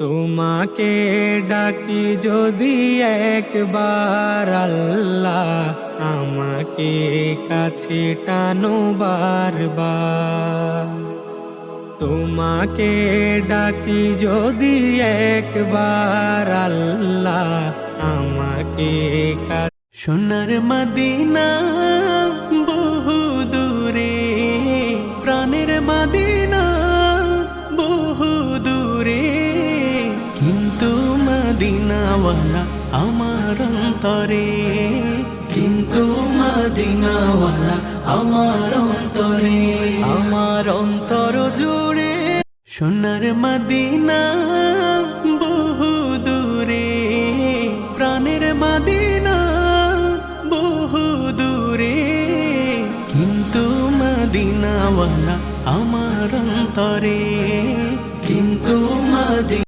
তোমাকে ডাকি যদি একবার আল্লাহ, আমাকে কাছে টানো বারবার। তোমাকে ডাকি যদি একবার আল্লাহ, আমাকে সোনার মদিনা বহু দূরে, প্রাণের মদিনা বহু দূরে, কিন্তু মদিনাওয়ালা আমার অন্তরে, কিন্তু মদিনাওয়ালা আমার অন্তরে, আমার অন্তর জুড়ে। সোনার মদিনা বহু দূরে, প্রাণের মদিনা বহু দূরে, কিন্তু মদিনাওয়ালা আমার অন্তরে, কিন্তু